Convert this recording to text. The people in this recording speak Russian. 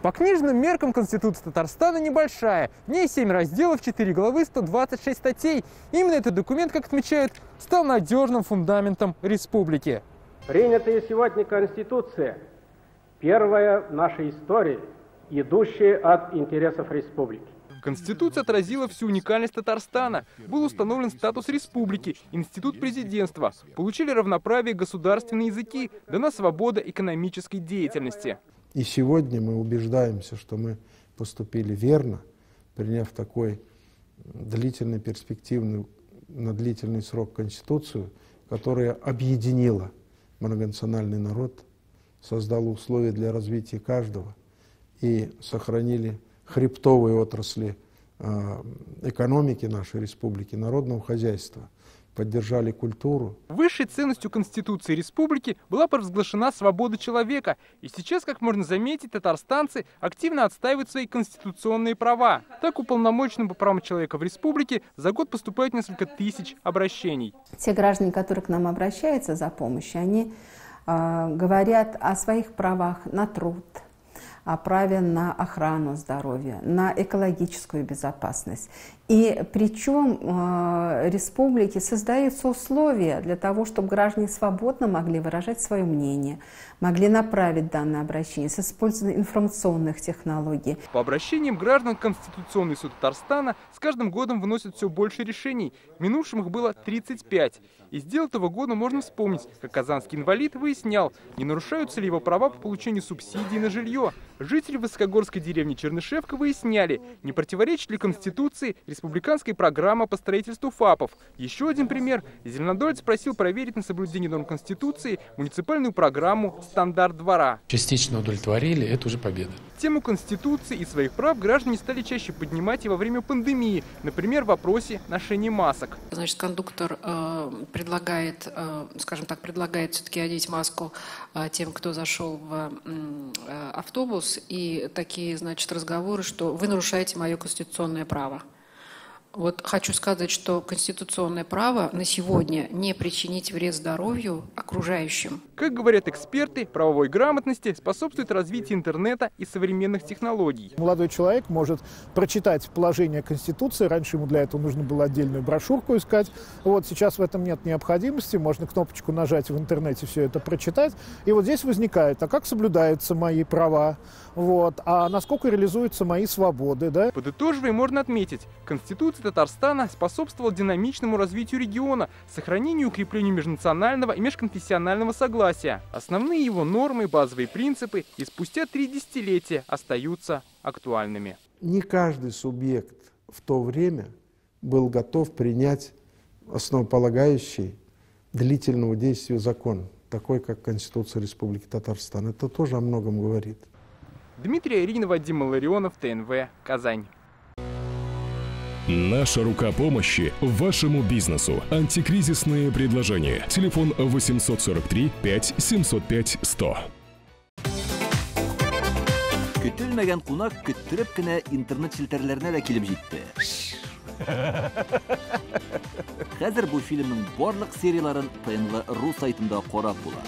По книжным меркам Конституция Татарстана небольшая. В ней 7 разделов, 4 главы, 126 статей. Именно этот документ, как отмечают, стал надежным фундаментом республики. Принятая сегодня Конституция – первая в нашей истории, идущая от интересов республики. Конституция отразила всю уникальность Татарстана. Был установлен статус республики, институт президентства. Получили равноправие государственные языки, дана свобода экономической деятельности. И сегодня мы убеждаемся, что мы поступили верно, приняв такой длительный, перспективный, на длительный срок Конституцию, которая объединила многонациональный народ, создала условия для развития каждого и сохранили хребтовые отрасли экономики нашей республики, народного хозяйства, поддержали культуру. Высшей ценностью Конституции республики была провозглашена свобода человека. И сейчас, как можно заметить, татарстанцы активно отстаивают свои конституционные права. Так, уполномоченным по правам человека в республике за год поступает несколько тысяч обращений. Те граждане, которые к нам обращаются за помощью, они говорят о своих правах на труд, о праве на охрану здоровья, на экологическую безопасность. И причем республики создаются условия для того, чтобы граждане свободно могли выражать свое мнение, могли направить данное обращение с использованием информационных технологий. По обращениям граждан Конституционный суд Татарстана с каждым годом выносит все больше решений. Минувшим их было 35. Из дел этого года можно вспомнить, как казанский инвалид выяснял, не нарушаются ли его права по получению субсидий на жилье. Жители высокогорской деревни Чернышевка выясняли, не противоречит ли Конституции республиканская программа по строительству ФАПов. Еще один пример. Зеленодолец просил проверить на соблюдение норм Конституции муниципальную программу «Стандарт двора». Частично удовлетворили, это уже победа. Тему Конституции и своих прав граждане стали чаще поднимать и во время пандемии, например, в вопросе ношения масок. Значит, кондуктор предлагает, предлагает все-таки одеть маску тем, кто зашел в автобус, и такие, значит, разговоры, что вы нарушаете мое конституционное право. Вот хочу сказать, что конституционное право на сегодня не причинить вред здоровью окружающим. Как говорят эксперты, правовой грамотности способствует развитию интернета и современных технологий. Молодой человек может прочитать положение Конституции. Раньше ему для этого нужно было отдельную брошюрку искать. Вот сейчас в этом нет необходимости. Можно кнопочку нажать в интернете, все это прочитать. И вот здесь возникает, а как соблюдаются мои права? Вот, а насколько реализуются мои свободы? Да? Подытоживая, можно отметить, Конституция Татарстана способствовала динамичному развитию региона, сохранению и укреплению межнационального и межконфессионального согласия. Основные его нормы, базовые принципы и спустя 3 десятилетия остаются актуальными. Не каждый субъект в то время был готов принять основополагающий длительного действия закон, такой как Конституция Республики Татарстан. Это тоже о многом говорит. Дмитрий Аринин, Вадим Маларионов, ТНВ, Казань. Наша рука помощи вашему бизнесу. Антикризисные предложения. Телефон 843 5 705 100. Көтелмәгән кунак көттөреп кенә интернет челтәрләренә дә килеп җитте. Хәзер бу фильмның барлык серияларын ТНВ.ру сайтында карап була.